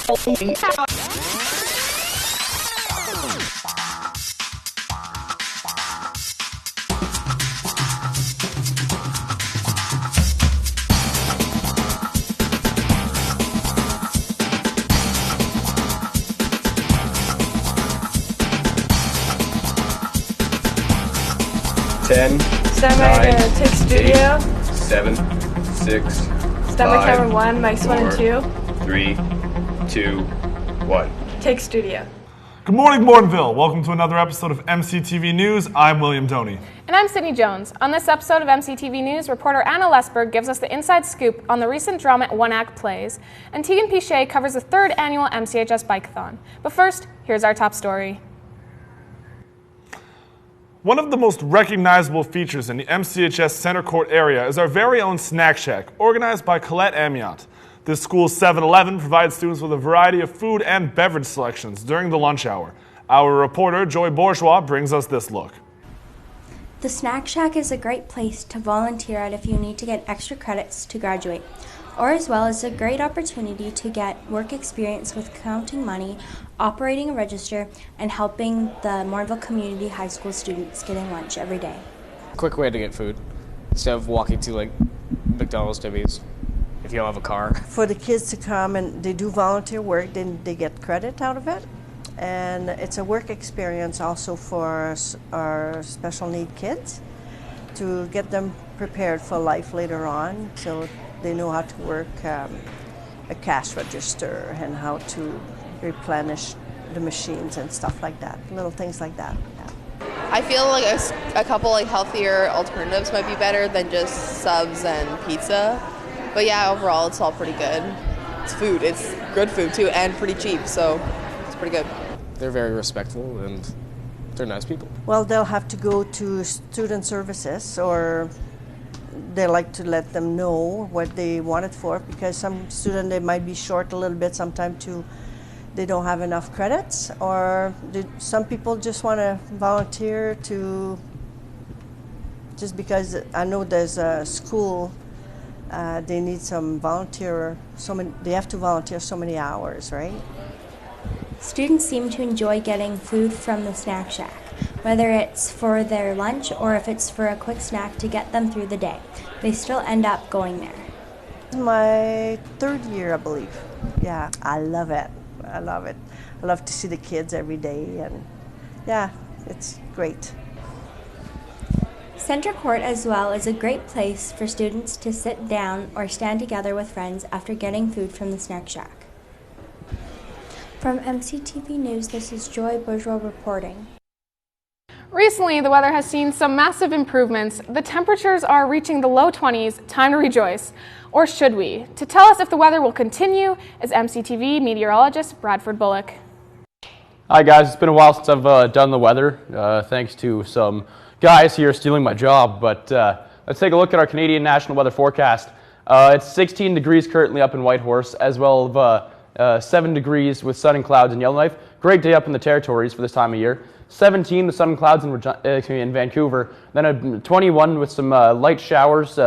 Ten. Standby to take studio. 8, 7, 6. Standby timer 1, mics 1 and 2. 3, 2, 1. Take studio. Good morning, Morinville. Welcome to another episode of MCTV News. I'm William Doney. And I'm Sydney Jones. On this episode of MCTV News, reporter Anna Lesburg gives us the inside scoop on the recent drama one-act plays, and Piché covers the 3rd annual MCHS Bike-a-Thon. But first, here's our top story. One of the most recognizable features in the MCHS Center Court area is our very own Snack Shack, organized by Colette Amiot. This school's 7-Eleven provides students with a variety of food and beverage selections during the lunch hour. Our reporter, Joy Bourgeois, brings us this look. The Snack Shack is a great place to volunteer at if you need to get extra credits to graduate, or as well as a great opportunity to get work experience with counting money, operating a register, and helping the Morinville Community High School students getting lunch every day. Quick way to get food instead of walking to like McDonald's, Timmy's, if you don't have a car. For the kids to come and they do volunteer work, then they get credit out of it. And it's a work experience also for our special need kids to get them prepared for life later on, so they know how to work a cash register and how to replenish the machines and stuff like that, little things like that. Yeah. I feel like a couple like healthier alternatives might be better than just subs and pizza. But yeah, overall it's all pretty good. It's food, it's good food too, and pretty cheap, so it's pretty good. They're very respectful and they're nice people. Well, they'll have to go to student services, or they like to let them know what they want it for, because some student, they might be short a little bit sometime too. They don't have enough credits, or some people just want to volunteer to, just because I know there's a school, they need some volunteer, they have to volunteer so many hours, right? Students seem to enjoy getting food from the Snack Shack, whether it's for their lunch or if it's for a quick snack to get them through the day. They still end up going there. It's my 3rd year, I believe. Yeah, I love it. I love it. I love to see the kids every day, and yeah, it's great. Center Court as well is a great place for students to sit down or stand together with friends after getting food from the Snack Shack. From MCTV News, this is Joy Bourgeois reporting. Recently, the weather has seen some massive improvements. The temperatures are reaching the low 20s. Time to rejoice. Or should we? To tell us if the weather will continue is MCTV meteorologist Bradford Bullock. Hi guys, it's been a while since I've done the weather, thanks to some guys here stealing my job, but let's take a look at our Canadian National Weather Forecast. It's 16 degrees currently up in Whitehorse, as well as 7 degrees with sun and clouds in Yellowknife. Great day up in the territories for this time of year. 17 with sun and clouds in Vancouver, then a 21 with some light showers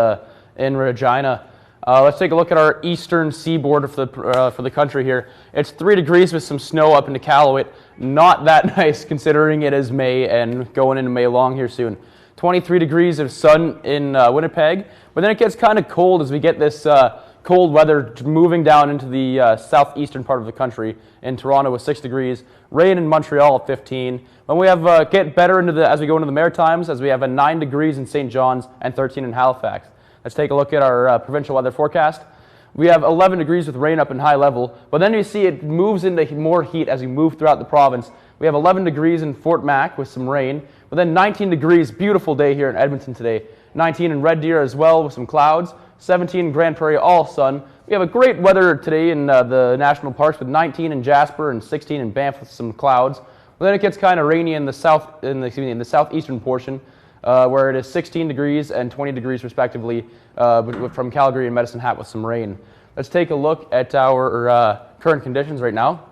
in Regina. Let's take a look at our eastern seaboard for the country here. It's 3 degrees with some snow up into Iqaluit. Not that nice considering it is May and going into May long here soon. 23 degrees of sun in Winnipeg, but then it gets kind of cold as we get this cold weather moving down into the southeastern part of the country. In Toronto with 6 degrees, rain in Montreal at 15. When we have get better into as we go into the Maritimes, as we have a 9 degrees in St. John's and 13 in Halifax. Let's take a look at our provincial weather forecast. We have 11 degrees with rain up in high level, but then you see it moves into more heat as we move throughout the province. We have 11 degrees in Fort Mac with some rain, but then 19 degrees, beautiful day here in Edmonton today. 19 in Red Deer as well with some clouds. 17 in Grand Prairie, all sun. We have a great weather today in the national parks with 19 in Jasper and 16 in Banff with some clouds. But then it gets kind of rainy in the southeastern portion, where it is 16 degrees and 20 degrees respectively from Calgary and Medicine Hat with some rain. Let's take a look at our current conditions right now.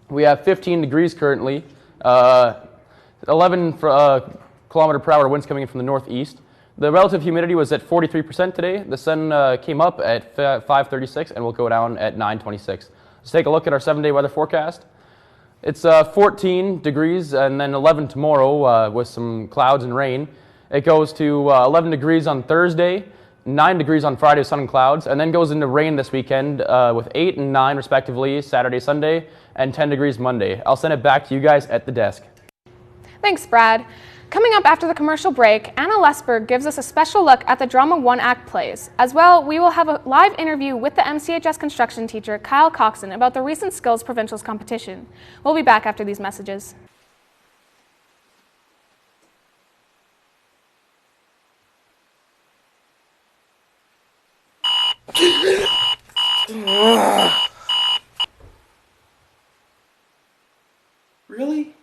We have 15 degrees currently, 11 kilometer per hour winds coming in from the northeast. The relative humidity was at 43% today. The sun came up at 5:36 and will go down at 9:26. Let's take a look at our 7-day weather forecast. It's 14 degrees and then 11 tomorrow with some clouds and rain. It goes to 11 degrees on Thursday, 9 degrees on Friday with sun and clouds, and then goes into rain this weekend with 8 and 9 respectively Saturday, Sunday, and 10 degrees Monday. I'll send it back to you guys at the desk. Thanks, Brad. Coming up after the commercial break, Anna Lesburg gives us a special look at the drama one-act plays. As well, we will have a live interview with the MCHS construction teacher, Kyle Coxon, about the recent Skills Provincials competition. We'll be back after these messages. Really?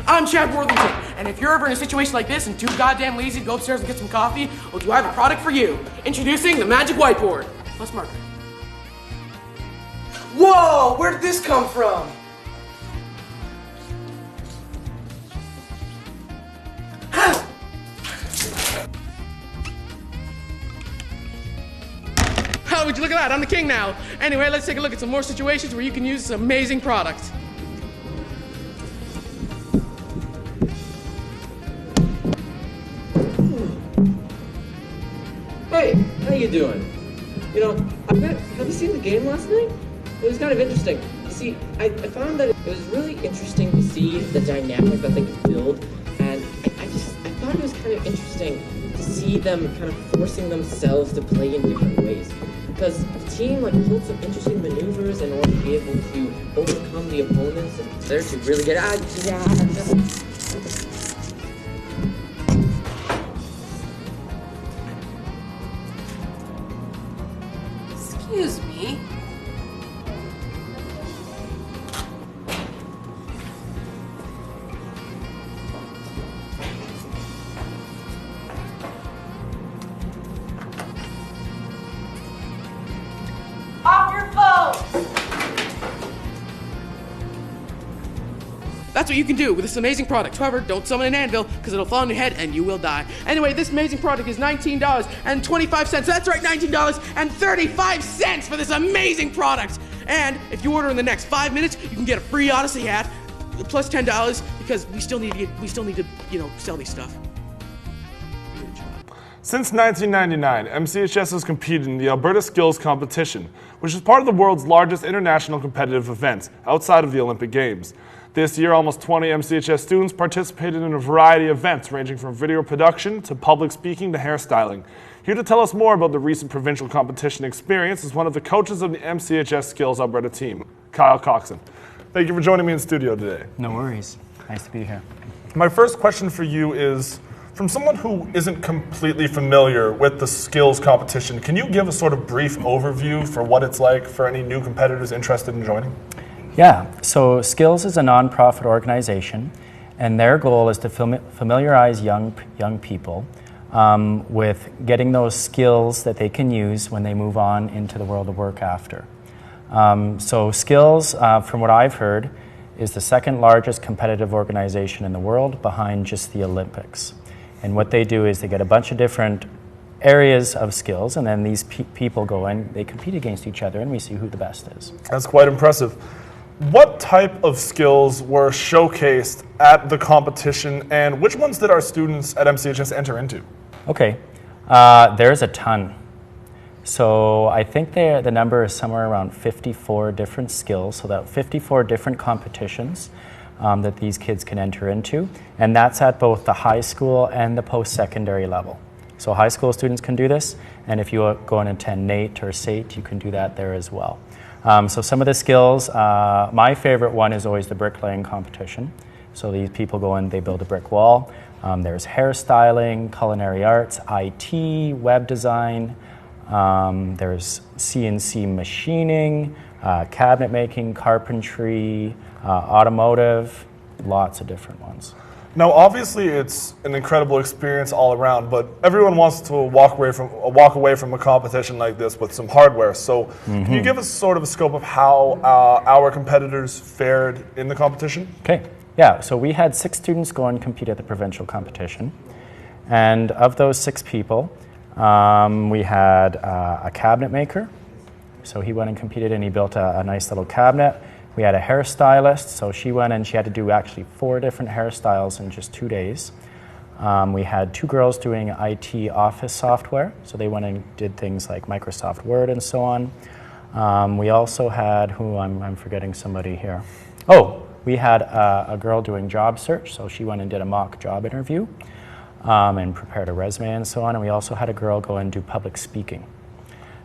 I'm Chad Worthington, and if you're ever in a situation like this and too goddamn lazy to go upstairs and get some coffee, well, do I have a product for you? Introducing the Magic Whiteboard. Plus marker. Whoa! Where did this come from? Oh, would you look at that? I'm the king now. Anyway, let's take a look at some more situations where you can use this amazing product. Hey, how you doing? You know, have you seen the game last night? It was kind of interesting. You see, I found that it was really interesting to see the dynamic that they could build, and I thought it was kind of interesting to see them kind of forcing themselves to play in different ways. Because the team pulled some interesting maneuvers in order to be able to overcome the opponents and there to really get out. Excuse me. Off your phone! That's what you can do with this amazing product. However, don't summon an anvil because it'll fall on your head and you will die. Anyway, this amazing product is $19.25. That's right, $19.35 for this amazing product. And if you order in the next 5 minutes, you can get a free Odyssey hat plus $10 because we still need to, sell these stuff. Since 1999, MCHS has competed in the Alberta Skills Competition, which is part of the world's largest international competitive event outside of the Olympic Games. This year, almost 20 MCHS students participated in a variety of events ranging from video production to public speaking to hairstyling. Here to tell us more about the recent provincial competition experience is one of the coaches of the MCHS Skills Alberta team, Kyle Coxon. Thank you for joining me in studio today. No worries. Nice to be here. My first question for you is, from someone who isn't completely familiar with the skills competition, can you give a sort of brief overview for what it's like for any new competitors interested in joining? Yeah, so Skills is a nonprofit organization, and their goal is to familiarize young people with getting those skills that they can use when they move on into the world of work after. So Skills, from what I've heard, is the second largest competitive organization in the world behind just the Olympics. And what they do is they get a bunch of different areas of skills, and then these people go in, they compete against each other, and we see who the best is. That's quite impressive. What type of skills were showcased at the competition, and which ones did our students at MCHS enter into? Okay, there's a ton. So I think the number is somewhere around 54 different skills, so that 54 different competitions that these kids can enter into, and that's at both the high school and the post-secondary level. So high school students can do this, and if you go and attend NATE or SATE, you can do that there as well. So some of the skills, my favorite one is always the bricklaying competition. So these people go in, they build a brick wall. There's hairstyling, culinary arts, IT, web design. There's CNC machining, cabinet making, carpentry, automotive, lots of different ones. Now, obviously, it's an incredible experience all around, but everyone wants to walk away from a competition like this with some hardware. So, can you give us sort of a scope of how our competitors fared in the competition? Okay, yeah. So we had 6 students go and compete at the provincial competition, and of those 6 people, we had a cabinet maker, So he went and competed and he built a nice little cabinet. We had a hairstylist, so she went and she had to do actually 4 different hairstyles in just 2 days. We had 2 girls doing IT office software, so they went and did things like Microsoft Word and so on. We also had, I'm forgetting somebody here. Oh, we had a girl doing job search, so she went and did a mock job interview and prepared a resume and so on. And we also had a girl go and do public speaking.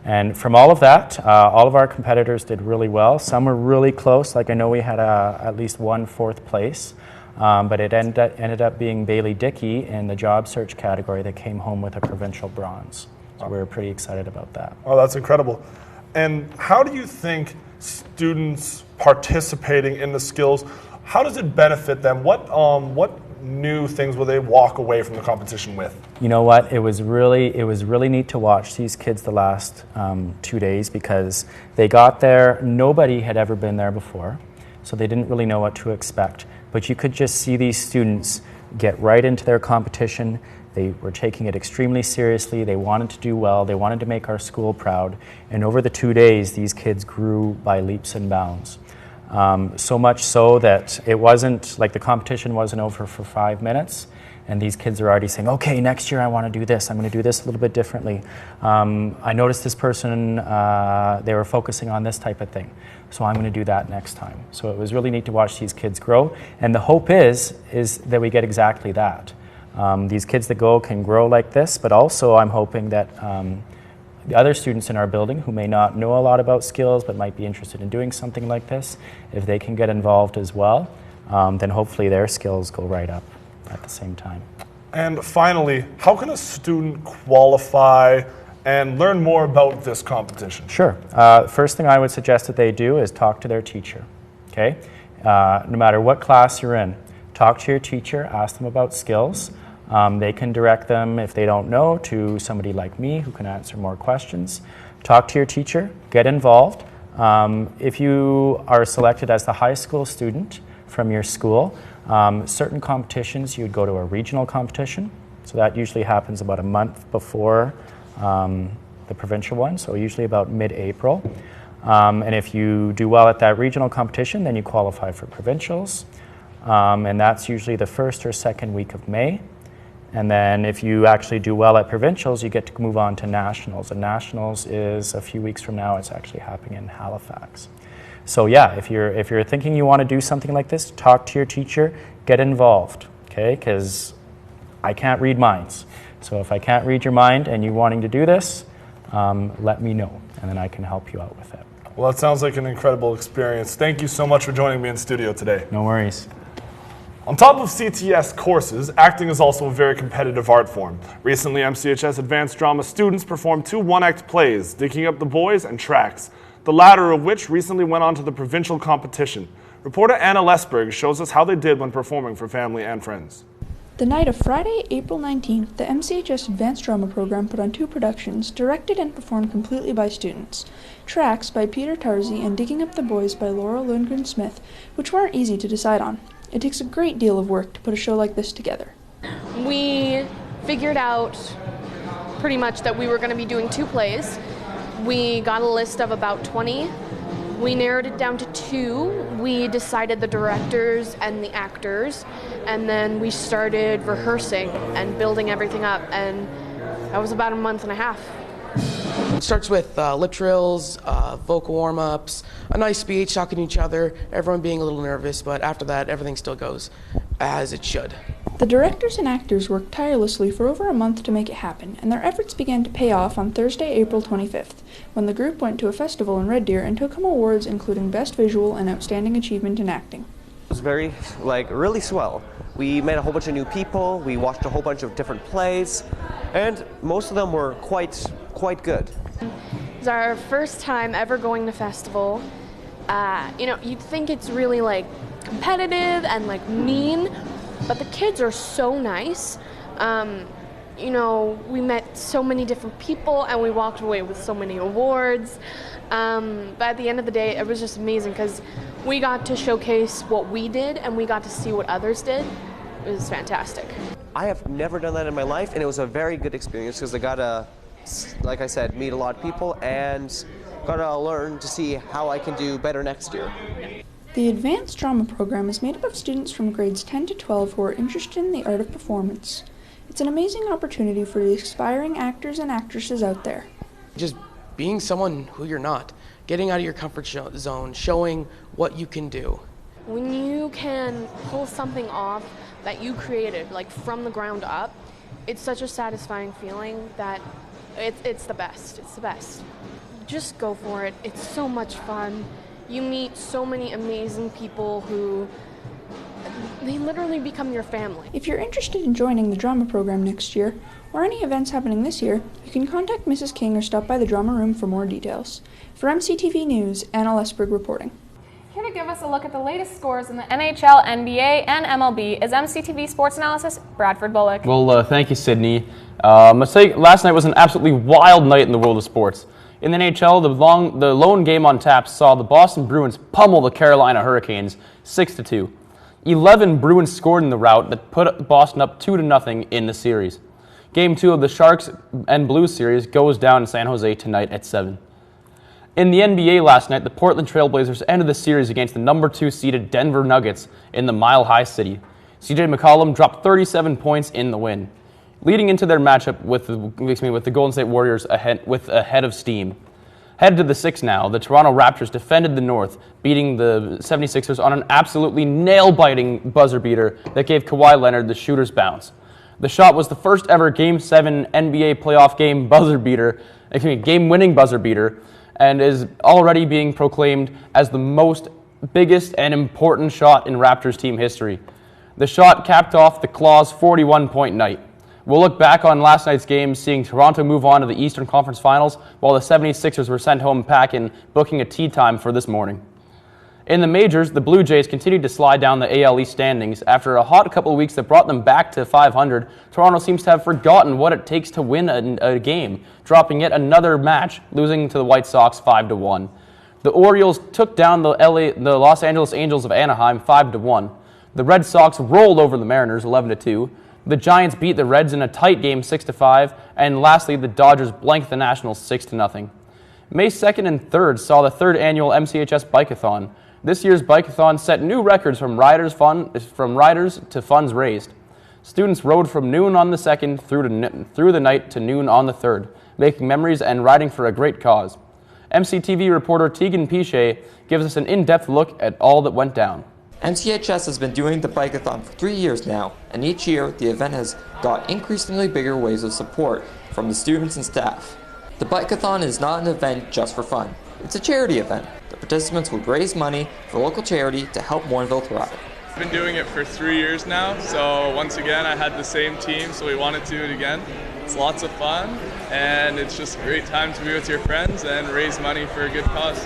And from all of that, all of our competitors did really well. Some were really close, like I know we had at least 1 4th place, but it ended up being Bailey Dickey in the job search category that came home with a provincial bronze. So we were pretty excited about that. Oh, that's incredible. And how do you think students participating in the skills, how does it benefit them? What new things will they walk away from the competition with? You know what? It was really neat to watch these kids the last 2 days, because they got there, nobody had ever been there before, so they didn't really know what to expect. But you could just see these students get right into their competition. They were taking it extremely seriously. They wanted to do well. They wanted to make our school proud. And over the 2 days, these kids grew by leaps and bounds. So much so that it wasn't like the competition wasn't over for 5 minutes, and these kids are already saying, okay, next year I want to do this. I'm going to do this a little bit differently. I noticed this person, they were focusing on this type of thing, so I'm going to do that next time. So it was really neat to watch these kids grow, and the hope is that we get exactly that. These kids that go can grow like this, but also I'm hoping that the other students in our building who may not know a lot about skills but might be interested in doing something like this, if they can get involved as well, then hopefully their skills go right up at the same time. And finally, how can a student qualify and learn more about this competition? Sure. First thing I would suggest that they do is talk to their teacher. Okay? No matter what class you're in, talk to your teacher, ask them about skills. They can direct them, if they don't know, to somebody like me who can answer more questions. Talk to your teacher, get involved. If you are selected as the high school student from your school, certain competitions, you'd go to a regional competition. So that usually happens about a month before the provincial one, so usually about mid-April. And if you do well at that regional competition, then you qualify for provincials. And that's usually the 1st or 2nd week of May. And then if you actually do well at provincials, you get to move on to nationals. And nationals is a few weeks from now. It's actually happening in Halifax. So yeah, if you're thinking you want to do something like this, talk to your teacher, get involved, okay? Because I can't read minds. So if I can't read your mind and you wanting to do this, let me know, and then I can help you out with it. Well, that sounds like an incredible experience. Thank you so much for joining me in studio today. No worries. On top of CTS courses, acting is also a very competitive art form. Recently, MCHS advanced drama students performed 2 one-act plays, Digging Up the Boys and Tracks, the latter of which recently went on to the provincial competition. Reporter Anna Lesburg shows us how they did when performing for family and friends. The night of Friday, April 19th, the MCHS Advanced Drama Program put on 2 productions, directed and performed completely by students. Tracks by Peter Tarzi and Digging Up the Boys by Laura Lundgren-Smith, which weren't easy to decide on. It takes a great deal of work to put a show like this together. We figured out pretty much that we were going to be doing 2 plays. We got a list of about 20. We narrowed it down to 2. We decided the directors and the actors, and then we started rehearsing and building everything up, and that was about a month and a half. It starts with lip trills, vocal warm-ups, a nice speech, talking to each other, everyone being a little nervous, but after that, everything still goes as it should. The directors and actors worked tirelessly for over a month to make it happen, and their efforts began to pay off on Thursday, April 25th, when the group went to a festival in Red Deer and took home awards including Best Visual and Outstanding Achievement in Acting. It was very, really swell. We met a whole bunch of new people, we watched a whole bunch of different plays, and most of them were quite good. It was our first time ever going to festival. You'd think it's really competitive and mean, but the kids are so nice. We met so many different people and we walked away with so many awards. But at the end of the day, it was just amazing because we got to showcase what we did and we got to see what others did. It was fantastic. I have never done that in my life, and it was a very good experience because I got to, like I said, meet a lot of people and gotta learn to see how I can do better next year. The Advanced Drama program is made up of students from grades 10 to 12 who are interested in the art of performance. It's an amazing opportunity for the aspiring actors and actresses out there. Just being someone who you're not, getting out of your comfort zone, showing what you can do. When you can pull something off that you created, like from the ground up, it's such a satisfying feeling that it's the best. It's the best. Just go for it. It's so much fun. You meet so many amazing people who they literally become your family. If you're interested in joining the drama program next year, or any events happening this year, you can contact Mrs. King or stop by the drama room for more details. For MCTV News, Anna Lesburg reporting. Here to give us a look at the latest scores in the NHL, NBA, and MLB is MCTV Sports Analysis, Bradford Bullock. Well, thank you, Sydney. Last night was an absolutely wild night in the world of sports. In the NHL, the lone game on tap saw the Boston Bruins pummel the Carolina Hurricanes 6-2. 11 Bruins scored in the rout that put Boston up 2-0 in the series. Game 2 of the Sharks and Blues series goes down in San Jose tonight at 7. In the NBA last night, the Portland Trail Blazers ended the series against the number 2 seeded Denver Nuggets in the Mile High City. CJ McCollum dropped 37 points in the win, leading into their matchup with the Golden State Warriors ahead of steam. Headed to the 6 now, the Toronto Raptors defended the North, beating the 76ers on an absolutely nail-biting buzzer beater that gave Kawhi Leonard the shooter's bounce. The shot was the first ever Game 7 NBA playoff game-winning buzzer beater, and is already being proclaimed as the most biggest and important shot in Raptors team history. The shot capped off the Claws' 41-point night. We'll look back on last night's game, seeing Toronto move on to the Eastern Conference Finals, while the 76ers were sent home packing, booking a tea time for this morning. In the majors, the Blue Jays continued to slide down the AL East standings. After a hot couple of weeks that brought them back to 500, Toronto seems to have forgotten what it takes to win a game, dropping yet another match, losing to the White Sox 5-1. The Orioles took down the Los Angeles Angels of Anaheim 5-1. The Red Sox rolled over the Mariners 11-2. The Giants beat the Reds in a tight game 6-5, and lastly, the Dodgers blanked the Nationals 6-0. May 2nd and 3rd saw the 3rd annual MCHS Bike-a-Thon. This year's Bike-a-Thon set new records from riders to funds raised. Students rode from noon on the 2nd through the night to noon on the 3rd, making memories and riding for a great cause. MCTV reporter Tegan Piché gives us an in-depth look at all that went down. MCHS has been doing the Bike-a-Thon for 3 years now, and each year the event has got increasingly bigger waves of support from the students and staff. The Bike-a-Thon is not an event just for fun. It's a charity event. The participants will raise money for local charity to help Morinville thrive. I've been doing it for 3 years now, so once again I had the same team, so we wanted to do it again. It's lots of fun, and it's just a great time to be with your friends and raise money for a good cause.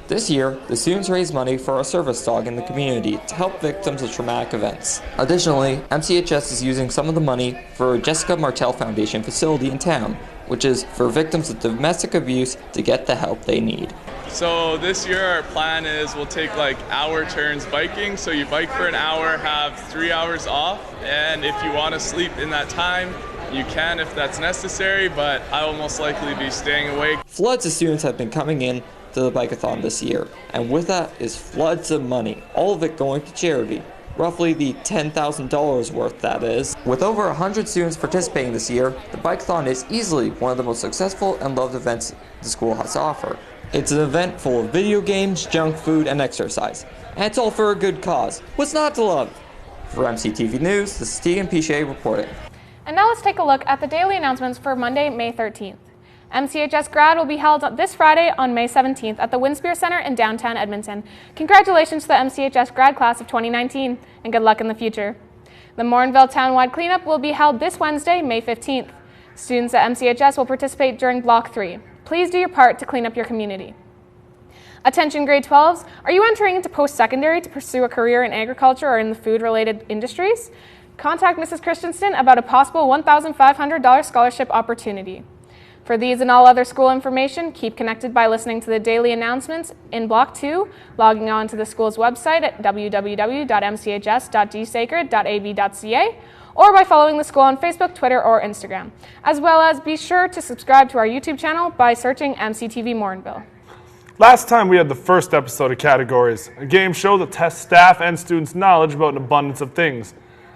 This year, the students raised money for a service dog in the community to help victims of traumatic events. Additionally, MCHS is using some of the money for a Jessica Martell Foundation facility in town, which is for victims of domestic abuse to get the help they need. So this year our plan is we'll take hour turns biking, so you bike for an hour, have 3 hours off, and if you want to sleep in that time, you can if that's necessary, but I will most likely be staying awake. Floods of students have been coming in to the Bike-a-Thon this year, and with that is floods of money, all of it going to charity. Roughly the $10,000 worth, that is. With over 100 students participating this year, the Bike-a-Thon is easily one of the most successful and loved events the school has to offer. It's an event full of video games, junk food, and exercise. And it's all for a good cause. What's not to love? For MCTV News, this is Tegan Piché reporting. And now let's take a look at the daily announcements for Monday, May 13th. MCHS Grad will be held this Friday on May 17th at the Winspear Center in downtown Edmonton. Congratulations to the MCHS Grad Class of 2019, and good luck in the future. The Morinville Townwide Cleanup will be held this Wednesday, May 15th. Students at MCHS will participate during Block 3. Please do your part to clean up your community. Attention grade 12s, are you entering into post-secondary to pursue a career in agriculture or in the food-related industries? Contact Mrs. Christensen about a possible $1,500 scholarship opportunity. For these and all other school information, keep connected by listening to the daily announcements in Block 2, logging on to the school's website at www.mchs.gsacred.ab.ca, or by following the school on Facebook, Twitter, or Instagram. As well as be sure to subscribe to our YouTube channel by searching MCTV Morinville. Last time we had the first episode of Categories, a game show that tests staff and students' knowledge about an abundance of things.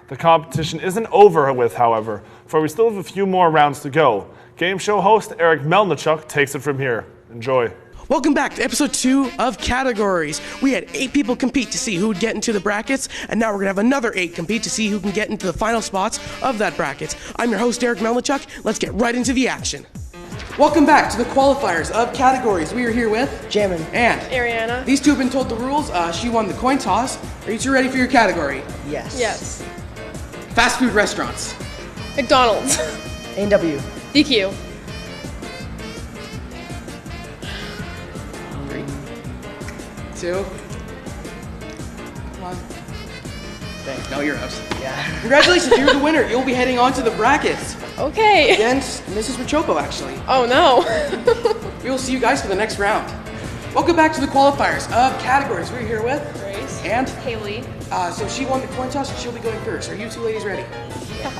The competition isn't over with, however, for we still have a few more rounds to go. Game show host Eric Melnychuk takes it from here. Enjoy. Welcome back to episode 2 of Categories. We had 8 people compete to see who would get into the brackets, and now we're going to have another 8 compete to see who can get into the final spots of that bracket. I'm your host, Eric Melnychuk. Let's get right into the action. Welcome back to the qualifiers of Categories. We are here with Jamin and Ariana. These two have been told the rules. She won the coin toss. Are you two ready for your category? Yes. Yes. Fast food restaurants. McDonald's. A&W. DQ. 3, 2. Come on. Thanks. No, you're out. Yeah. Congratulations, you're the winner. You'll be heading on to the brackets. Okay. Against Mrs. Rochoco, actually. Oh no. We will see you guys for the next round. Welcome back to the qualifiers of Categories. We're here with Grace. And Haley. So she won the coin toss, and she'll be going first. Are you two ladies ready? Yeah.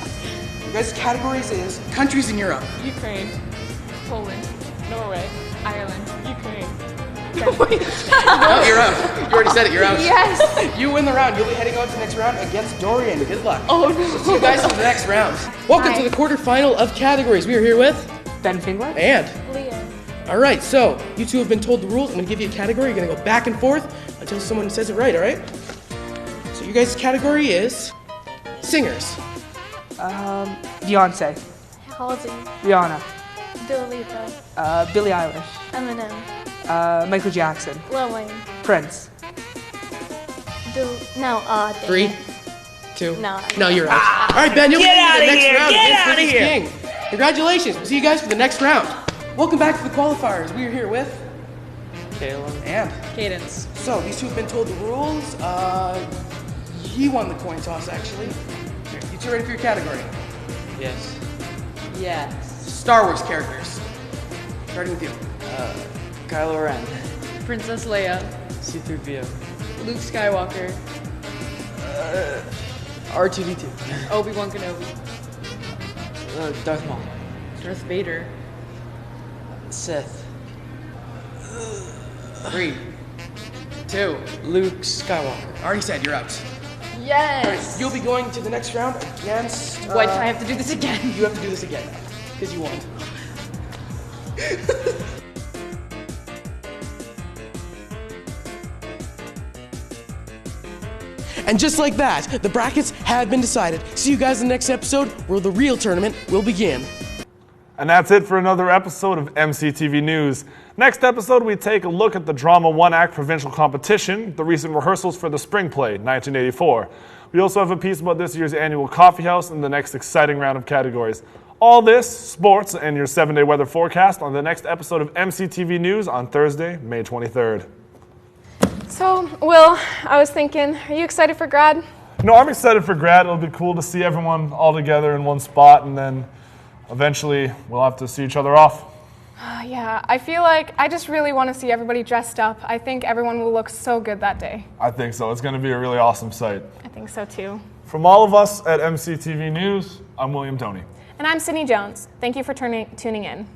You guys' categories is countries in Europe. Ukraine. Poland. Norway. Ireland. Ukraine. No, you're out. You already said it. You're out. Yes. You win the round. You'll be heading on to the next round against Dorian. Good luck. Oh no. We'll see you guys for the next round. Welcome to the quarterfinal of Categories. We are here with Ben Fingler. And Leah. all right. So you two have been told the rules. I'm going to give you a category. You're going to go back and forth until someone says it right. All right. So you guys' category is singers. Beyonce. Halsey. Rihanna. Dua Lipa. Billie Eilish. Eminem. Michael Jackson. Lil Wayne. Prince. No. 3, 2. No. No, you're out. All right, Ben. You'll be Get in outta the next here, round get against outta Mrs. here. King. Congratulations. We'll see you guys for the next round. Welcome back to the qualifiers. We are here with Kayla. and Cadence. so these two have been told the rules. He won the coin toss, actually. Here, you two ready for your category? Yes. Yes. Star Wars characters. Starting with you. Kylo Ren. Princess Leia. C-3PO. Luke Skywalker. R2-D2. Obi-Wan Kenobi. Darth Maul. Darth Vader. Sith. 3, 2. Luke Skywalker. Already said you're out. Yes. You'll be going to the next round against. What? I have to do this again? You have to do this again because you won. And just like that, the brackets have been decided. See you guys in the next episode where the real tournament will begin. And that's it for another episode of MCTV News. Next episode, we take a look at the Drama 1 Act provincial competition, the recent rehearsals for the Spring Play, 1984. We also have a piece about this year's annual coffee house and the next exciting round of categories. All this, sports, and your 7-day weather forecast on the next episode of MCTV News on Thursday, May 23rd. So, Will, I was thinking, are you excited for grad? No, I'm excited for grad. It'll be cool to see everyone all together in one spot, and then eventually we'll have to see each other off. Yeah, I feel like I just really want to see everybody dressed up. I think everyone will look so good that day. I think so. It's going to be a really awesome sight. I think so too. From all of us at MCTV News, I'm William Doney. And I'm Sydney Jones. Thank you for tuning in.